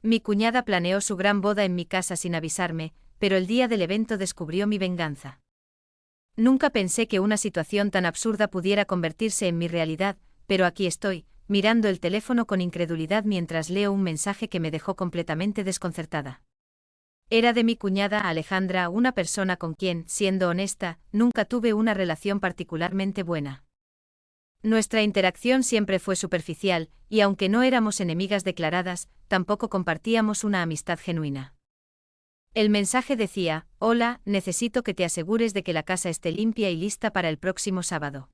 Mi cuñada planeó su gran boda en mi casa sin avisarme, pero el día del evento descubrió mi venganza. Nunca pensé que una situación tan absurda pudiera convertirse en mi realidad, pero aquí estoy, mirando el teléfono con incredulidad mientras leo un mensaje que me dejó completamente desconcertada. Era de mi cuñada Alejandra, una persona con quien, siendo honesta, nunca tuve una relación particularmente buena. Nuestra interacción siempre fue superficial, y aunque no éramos enemigas declaradas, tampoco compartíamos una amistad genuina. El mensaje decía: «Hola, necesito que te asegures de que la casa esté limpia y lista para el próximo sábado.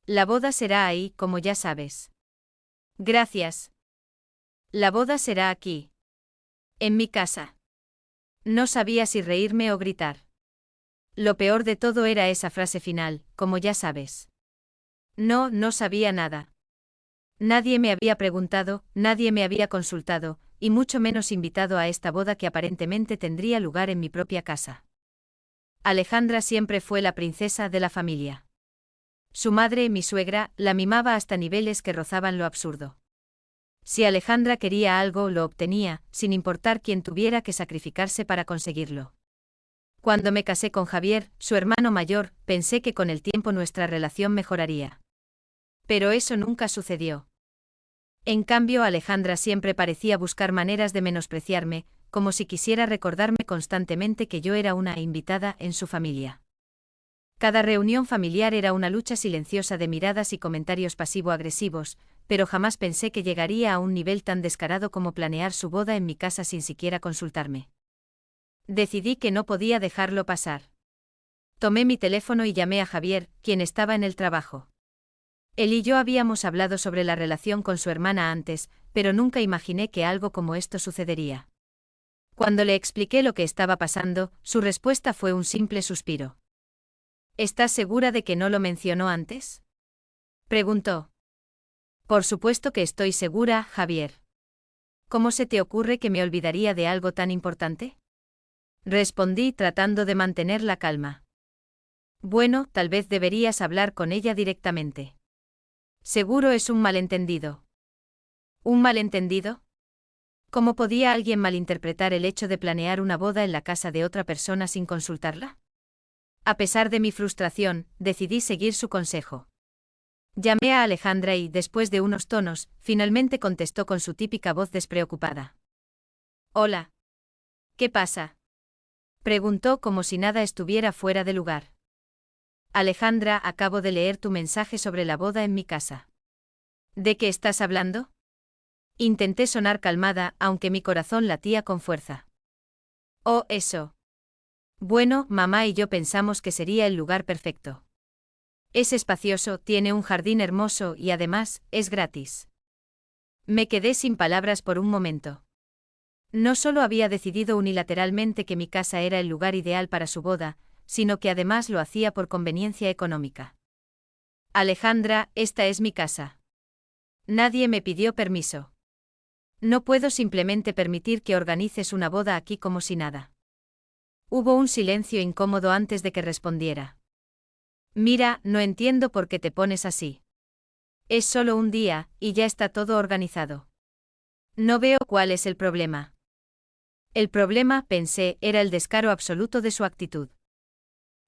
La boda será ahí, como ya sabes. Gracias. La boda será aquí. En mi casa». No sabía si reírme o gritar. Lo peor de todo era esa frase final: «como ya sabes». No sabía nada. Nadie me había preguntado, nadie me había consultado, y mucho menos invitado a esta boda que aparentemente tendría lugar en mi propia casa. Alejandra siempre fue la princesa de la familia. Su madre, mi suegra, la mimaba hasta niveles que rozaban lo absurdo. Si Alejandra quería algo, lo obtenía, sin importar quién tuviera que sacrificarse para conseguirlo. Cuando me casé con Javier, su hermano mayor, pensé que con el tiempo nuestra relación mejoraría. Pero eso nunca sucedió. En cambio, Alejandra siempre parecía buscar maneras de menospreciarme, como si quisiera recordarme constantemente que yo era una invitada en su familia. Cada reunión familiar era una lucha silenciosa de miradas y comentarios pasivo-agresivos, pero jamás pensé que llegaría a un nivel tan descarado como planear su boda en mi casa sin siquiera consultarme. Decidí que no podía dejarlo pasar. Tomé mi teléfono y llamé a Javier, quien estaba en el trabajo. Él y yo habíamos hablado sobre la relación con su hermana antes, pero nunca imaginé que algo como esto sucedería. Cuando le expliqué lo que estaba pasando, su respuesta fue un simple suspiro. ¿Estás segura de que no lo mencionó antes?, preguntó. Por supuesto que estoy segura, Javier. ¿Cómo se te ocurre que me olvidaría de algo tan importante?, respondí tratando de mantener la calma. Bueno, tal vez deberías hablar con ella directamente. Seguro es un malentendido. ¿Un malentendido? ¿Cómo podía alguien malinterpretar el hecho de planear una boda en la casa de otra persona sin consultarla? A pesar de mi frustración, decidí seguir su consejo. Llamé a Alejandra y, después de unos tonos, finalmente contestó con su típica voz despreocupada. «Hola. ¿Qué pasa?», preguntó como si nada estuviera fuera de lugar. «Alejandra, acabo de leer tu mensaje sobre la boda en mi casa». «¿De qué estás hablando?», intenté sonar calmada, aunque mi corazón latía con fuerza. «Oh, eso. Bueno, mamá y yo pensamos que sería el lugar perfecto. Es espacioso, tiene un jardín hermoso y además, es gratis». Me quedé sin palabras por un momento. No solo había decidido unilateralmente que mi casa era el lugar ideal para su boda, sino que además lo hacía por conveniencia económica. «Alejandra, esta es mi casa. Nadie me pidió permiso. No puedo simplemente permitir que organices una boda aquí como si nada». Hubo un silencio incómodo antes de que respondiera. «Mira, no entiendo por qué te pones así. Es solo un día, y ya está todo organizado. No veo cuál es el problema». El problema, pensé, era el descaro absoluto de su actitud.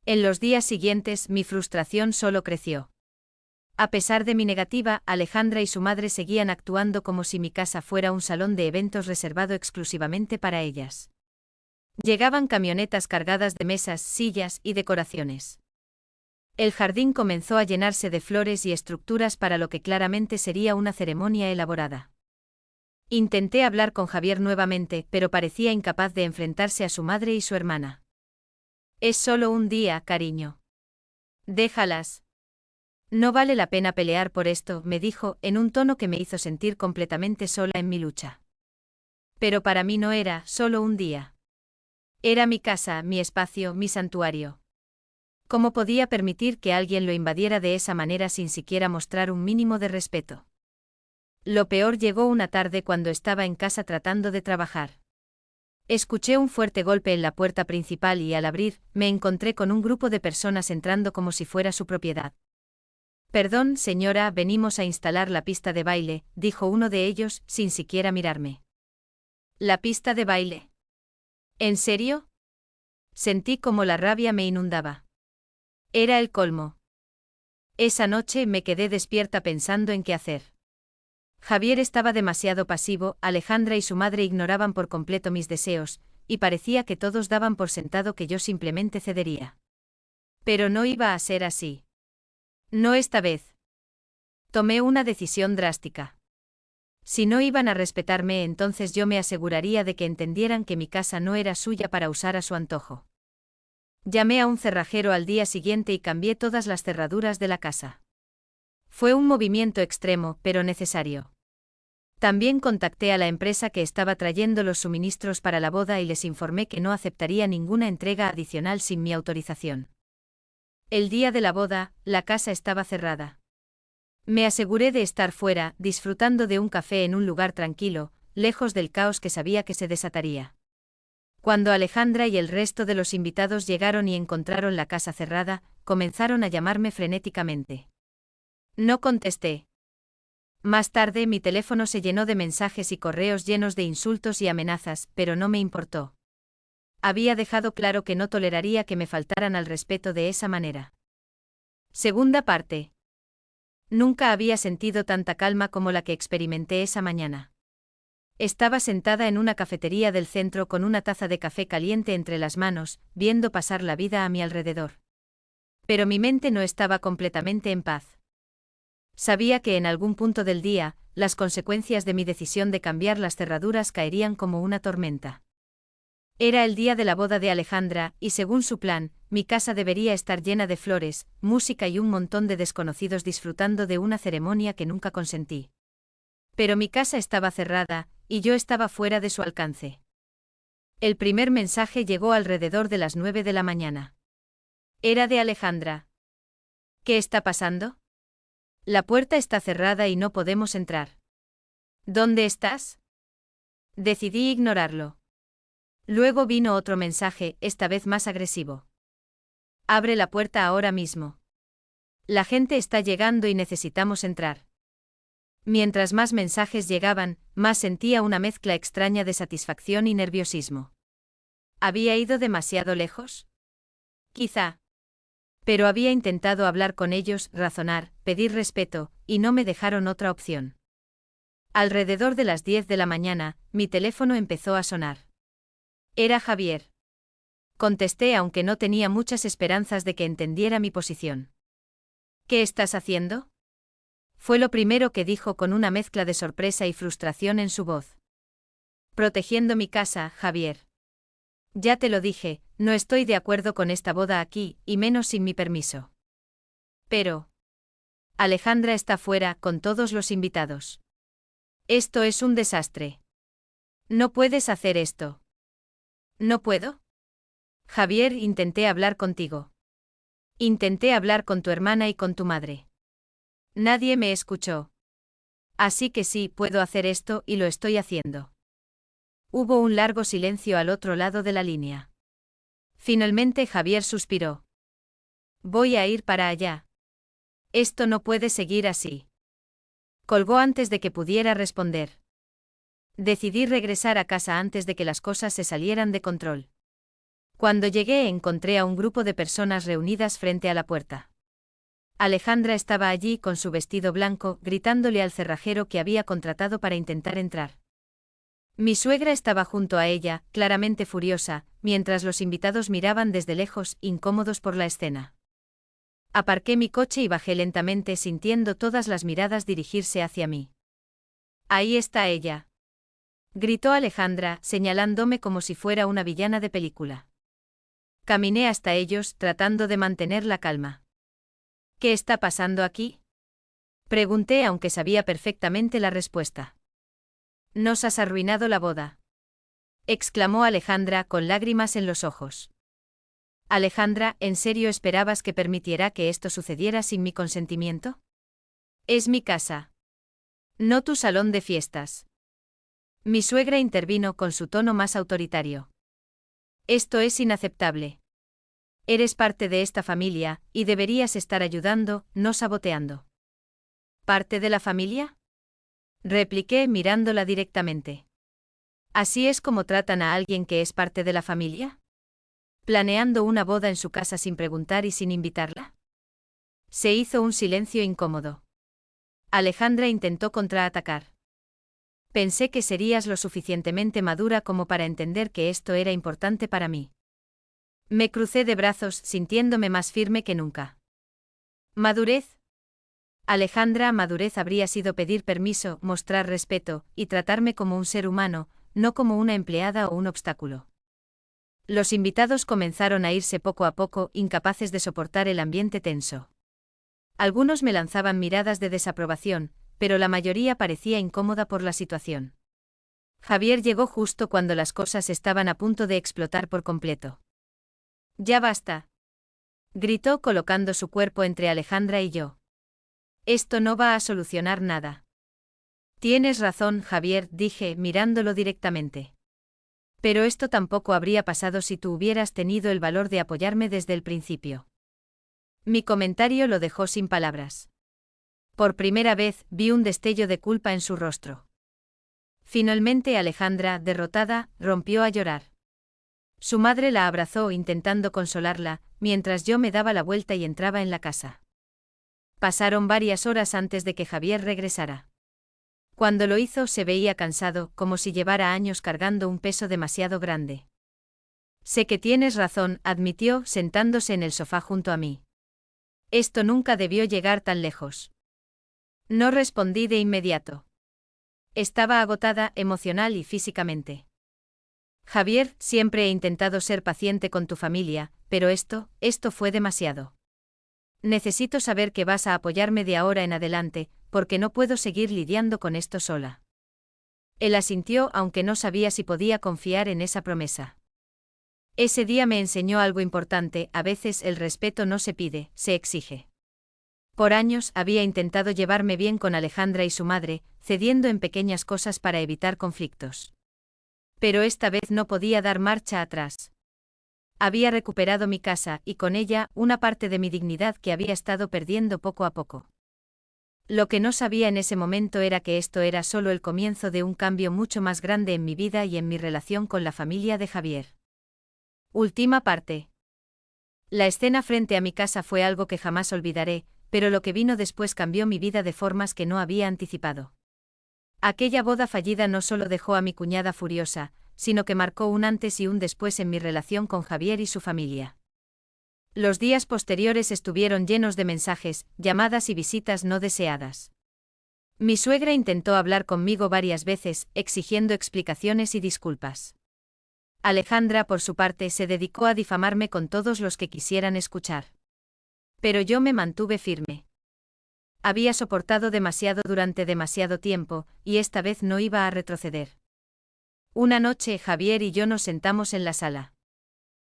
En los días siguientes, mi frustración solo creció. A pesar de mi negativa, Alejandra y su madre seguían actuando como si mi casa fuera un salón de eventos reservado exclusivamente para ellas. Llegaban camionetas cargadas de mesas, sillas y decoraciones. El jardín comenzó a llenarse de flores y estructuras para lo que claramente sería una ceremonia elaborada. Intenté hablar con Javier nuevamente, pero parecía incapaz de enfrentarse a su madre y su hermana. «Es solo un día, cariño. Déjalas. No vale la pena pelear por esto», me dijo, en un tono que me hizo sentir completamente sola en mi lucha. Pero para mí no era solo un día. Era mi casa, mi espacio, mi santuario. ¿Cómo podía permitir que alguien lo invadiera de esa manera sin siquiera mostrar un mínimo de respeto? Lo peor llegó una tarde cuando estaba en casa tratando de trabajar. Escuché un fuerte golpe en la puerta principal y al abrir, me encontré con un grupo de personas entrando como si fuera su propiedad. «Perdón, señora, venimos a instalar la pista de baile», dijo uno de ellos, sin siquiera mirarme. La pista de baile. ¿En serio? Sentí como la rabia me inundaba. Era el colmo. Esa noche me quedé despierta pensando en qué hacer. Javier estaba demasiado pasivo, Alejandra y su madre ignoraban por completo mis deseos, y parecía que todos daban por sentado que yo simplemente cedería. Pero no iba a ser así. No esta vez. Tomé una decisión drástica. Si no iban a respetarme, entonces yo me aseguraría de que entendieran que mi casa no era suya para usar a su antojo. Llamé a un cerrajero al día siguiente y cambié todas las cerraduras de la casa. Fue un movimiento extremo, pero necesario. También contacté a la empresa que estaba trayendo los suministros para la boda y les informé que no aceptaría ninguna entrega adicional sin mi autorización. El día de la boda, la casa estaba cerrada. Me aseguré de estar fuera, disfrutando de un café en un lugar tranquilo, lejos del caos que sabía que se desataría. Cuando Alejandra y el resto de los invitados llegaron y encontraron la casa cerrada, comenzaron a llamarme frenéticamente. No contesté. Más tarde mi teléfono se llenó de mensajes y correos llenos de insultos y amenazas, pero no me importó. Había dejado claro que no toleraría que me faltaran al respeto de esa manera. Segunda parte. Nunca había sentido tanta calma como la que experimenté esa mañana. Estaba sentada en una cafetería del centro con una taza de café caliente entre las manos, viendo pasar la vida a mi alrededor. Pero mi mente no estaba completamente en paz. Sabía que en algún punto del día, las consecuencias de mi decisión de cambiar las cerraduras caerían como una tormenta. Era el día de la boda de Alejandra, y según su plan, mi casa debería estar llena de flores, música y un montón de desconocidos disfrutando de una ceremonia que nunca consentí. Pero mi casa estaba cerrada, y yo estaba fuera de su alcance. El primer mensaje llegó alrededor de las 9 de la mañana. Era de Alejandra. ¿Qué está pasando? La puerta está cerrada y no podemos entrar. ¿Dónde estás? Decidí ignorarlo. Luego vino otro mensaje, esta vez más agresivo. Abre la puerta ahora mismo. La gente está llegando y necesitamos entrar. Mientras más mensajes llegaban, más sentía una mezcla extraña de satisfacción y nerviosismo. ¿Había ido demasiado lejos? Quizá. Pero había intentado hablar con ellos, razonar, pedir respeto, y no me dejaron otra opción. Alrededor de las 10 de la mañana, mi teléfono empezó a sonar. Era Javier. Contesté aunque no tenía muchas esperanzas de que entendiera mi posición. ¿Qué estás haciendo? Fue lo primero que dijo con una mezcla de sorpresa y frustración en su voz. Protegiendo mi casa, Javier. Ya te lo dije, no estoy de acuerdo con esta boda aquí, y menos sin mi permiso. Pero Alejandra está fuera, con todos los invitados. Esto es un desastre. No puedes hacer esto. ¿No puedo? Javier, intenté hablar contigo. Intenté hablar con tu hermana y con tu madre. Nadie me escuchó. Así que sí, puedo hacer esto y lo estoy haciendo. Hubo un largo silencio al otro lado de la línea. Finalmente Javier suspiró. Voy a ir para allá. Esto no puede seguir así. Colgó antes de que pudiera responder. Decidí regresar a casa antes de que las cosas se salieran de control. Cuando llegué encontré a un grupo de personas reunidas frente a la puerta. Alejandra estaba allí con su vestido blanco, gritándole al cerrajero que había contratado para intentar entrar. Mi suegra estaba junto a ella, claramente furiosa, mientras los invitados miraban desde lejos, incómodos por la escena. Aparqué mi coche y bajé lentamente sintiendo todas las miradas dirigirse hacia mí. Ahí está ella. Gritó Alejandra, señalándome como si fuera una villana de película. Caminé hasta ellos, tratando de mantener la calma. ¿Qué está pasando aquí? Pregunté aunque sabía perfectamente la respuesta. Nos has arruinado la boda. Exclamó Alejandra con lágrimas en los ojos. Alejandra, ¿en serio esperabas que permitiera que esto sucediera sin mi consentimiento? Es mi casa. No tu salón de fiestas. Mi suegra intervino con su tono más autoritario. Esto es inaceptable. Eres parte de esta familia, y deberías estar ayudando, no saboteando. ¿Parte de la familia? Repliqué mirándola directamente. ¿Así es como tratan a alguien que es parte de la familia? ¿Planeando una boda en su casa sin preguntar y sin invitarla? Se hizo un silencio incómodo. Alejandra intentó contraatacar. Pensé que serías lo suficientemente madura como para entender que esto era importante para mí. Me crucé de brazos, sintiéndome más firme que nunca. ¿Madurez? Alejandra, madurez habría sido pedir permiso, mostrar respeto, y tratarme como un ser humano, no como una empleada o un obstáculo. Los invitados comenzaron a irse poco a poco, incapaces de soportar el ambiente tenso. Algunos me lanzaban miradas de desaprobación, pero la mayoría parecía incómoda por la situación. Javier llegó justo cuando las cosas estaban a punto de explotar por completo. «¡Ya basta!», gritó colocando su cuerpo entre Alejandra y yo. «Esto no va a solucionar nada». «Tienes razón, Javier», dije, mirándolo directamente. «Pero esto tampoco habría pasado si tú hubieras tenido el valor de apoyarme desde el principio». Mi comentario lo dejó sin palabras. Por primera vez, vi un destello de culpa en su rostro. Finalmente Alejandra, derrotada, rompió a llorar. Su madre la abrazó intentando consolarla, mientras yo me daba la vuelta y entraba en la casa. Pasaron varias horas antes de que Javier regresara. Cuando lo hizo se veía cansado, como si llevara años cargando un peso demasiado grande. «Sé que tienes razón», admitió, sentándose en el sofá junto a mí. «Esto nunca debió llegar tan lejos». No respondí de inmediato. Estaba agotada emocional y físicamente. «Javier, siempre he intentado ser paciente con tu familia, pero esto fue demasiado. Necesito saber que vas a apoyarme de ahora en adelante, porque no puedo seguir lidiando con esto sola». Él asintió, aunque no sabía si podía confiar en esa promesa. Ese día me enseñó algo importante: a veces el respeto no se pide, se exige. Por años había intentado llevarme bien con Alejandra y su madre, cediendo en pequeñas cosas para evitar conflictos. Pero esta vez no podía dar marcha atrás. Había recuperado mi casa, y con ella, una parte de mi dignidad que había estado perdiendo poco a poco. Lo que no sabía en ese momento era que esto era solo el comienzo de un cambio mucho más grande en mi vida y en mi relación con la familia de Javier. Última parte. La escena frente a mi casa fue algo que jamás olvidaré, pero lo que vino después cambió mi vida de formas que no había anticipado. Aquella boda fallida no solo dejó a mi cuñada furiosa, sino que marcó un antes y un después en mi relación con Javier y su familia. Los días posteriores estuvieron llenos de mensajes, llamadas y visitas no deseadas. Mi suegra intentó hablar conmigo varias veces, exigiendo explicaciones y disculpas. Alejandra, por su parte, se dedicó a difamarme con todos los que quisieran escuchar. Pero yo me mantuve firme. Había soportado demasiado durante demasiado tiempo, y esta vez no iba a retroceder. Una noche Javier y yo nos sentamos en la sala.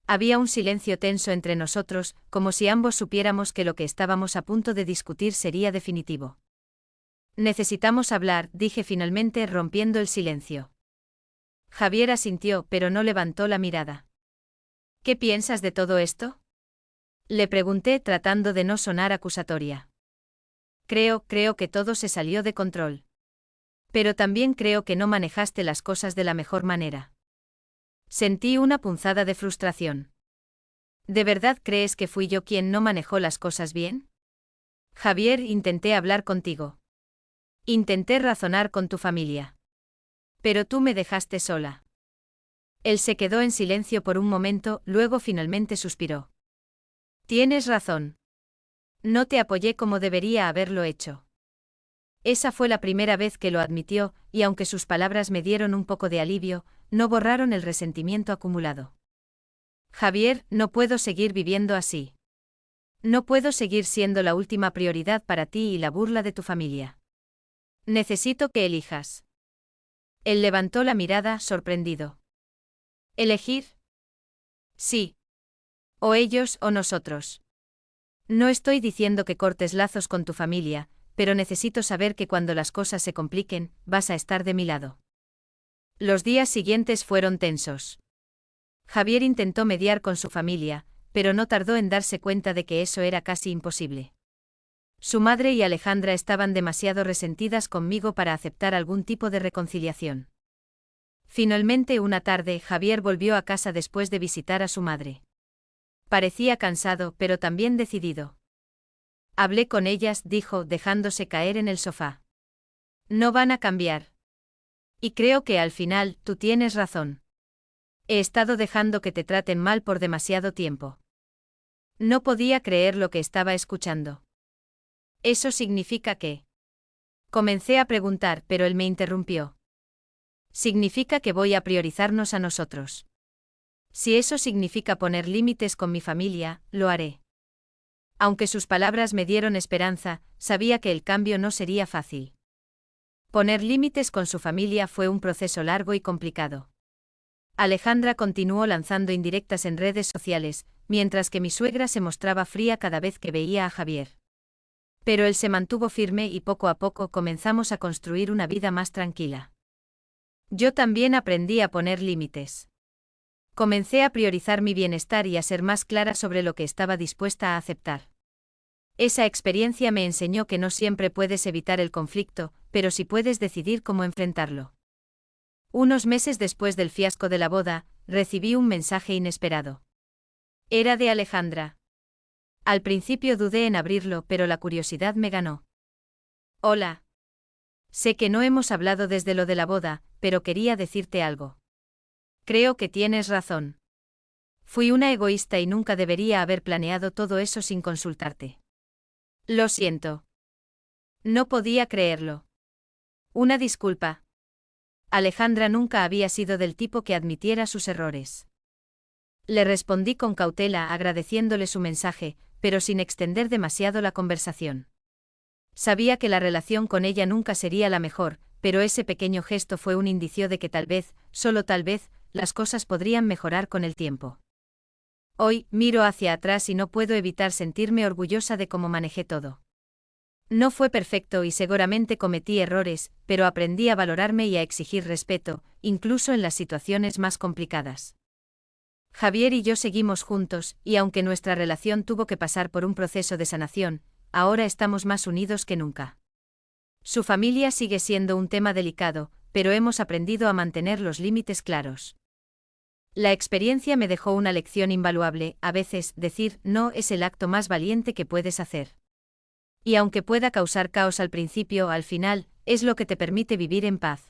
Había un silencio tenso entre nosotros, como si ambos supiéramos que lo que estábamos a punto de discutir sería definitivo. «Necesitamos hablar», dije finalmente, rompiendo el silencio. Javier asintió, pero no levantó la mirada. «¿Qué piensas de todo esto?», le pregunté, tratando de no sonar acusatoria. Creo que todo se salió de control. Pero también creo que no manejaste las cosas de la mejor manera». Sentí una punzada de frustración. «¿De verdad crees que fui yo quien no manejó las cosas bien?». «Javier, intenté hablar contigo. Intenté razonar con tu familia. Pero tú me dejaste sola». Él se quedó en silencio por un momento, luego finalmente suspiró. «Tienes razón. No te apoyé como debería haberlo hecho». Esa fue la primera vez que lo admitió, y aunque sus palabras me dieron un poco de alivio, no borraron el resentimiento acumulado. «Javier, no puedo seguir viviendo así. No puedo seguir siendo la última prioridad para ti y la burla de tu familia. Necesito que elijas». Él levantó la mirada, sorprendido. «¿Elegir?». «Sí. O ellos o nosotros. No estoy diciendo que cortes lazos con tu familia, pero necesito saber que cuando las cosas se compliquen, vas a estar de mi lado». Los días siguientes fueron tensos. Javier intentó mediar con su familia, pero no tardó en darse cuenta de que eso era casi imposible. Su madre y Alejandra estaban demasiado resentidas conmigo para aceptar algún tipo de reconciliación. Finalmente una tarde, Javier volvió a casa después de visitar a su madre. Parecía cansado, pero también decidido. Hablé con ellas, dijo, dejándose caer en el sofá. No van a cambiar. Y creo que al final, tú tienes razón. He estado dejando que te traten mal por demasiado tiempo. No podía creer lo que estaba escuchando. ¿Eso significa qué? Comencé a preguntar, pero él me interrumpió. Significa que voy a priorizarnos a nosotros. Si eso significa poner límites con mi familia, lo haré. Aunque sus palabras me dieron esperanza, sabía que el cambio no sería fácil. Poner límites con su familia fue un proceso largo y complicado. Alejandra continuó lanzando indirectas en redes sociales, mientras que mi suegra se mostraba fría cada vez que veía a Javier. Pero él se mantuvo firme y poco a poco comenzamos a construir una vida más tranquila. Yo también aprendí a poner límites. Comencé a priorizar mi bienestar y a ser más clara sobre lo que estaba dispuesta a aceptar. Esa experiencia me enseñó que no siempre puedes evitar el conflicto, pero sí puedes decidir cómo enfrentarlo. Unos meses después del fiasco de la boda, recibí un mensaje inesperado. Era de Alejandra. Al principio dudé en abrirlo, pero la curiosidad me ganó. Hola. Sé que no hemos hablado desde lo de la boda, pero quería decirte algo. Creo que tienes razón. Fui una egoísta y nunca debería haber planeado todo eso sin consultarte. Lo siento. No podía creerlo. Una disculpa. Alejandra nunca había sido del tipo que admitiera sus errores. Le respondí con cautela agradeciéndole su mensaje, pero sin extender demasiado la conversación. Sabía que la relación con ella nunca sería la mejor, pero ese pequeño gesto fue un indicio de que tal vez, solo tal vez, las cosas podrían mejorar con el tiempo. Hoy, miro hacia atrás y no puedo evitar sentirme orgullosa de cómo manejé todo. No fue perfecto y seguramente cometí errores, pero aprendí a valorarme y a exigir respeto, incluso en las situaciones más complicadas. Javier y yo seguimos juntos, y aunque nuestra relación tuvo que pasar por un proceso de sanación, ahora estamos más unidos que nunca. Su familia sigue siendo un tema delicado, pero hemos aprendido a mantener los límites claros. La experiencia me dejó una lección invaluable: a veces, decir no es el acto más valiente que puedes hacer. Y aunque pueda causar caos al principio, al final, es lo que te permite vivir en paz.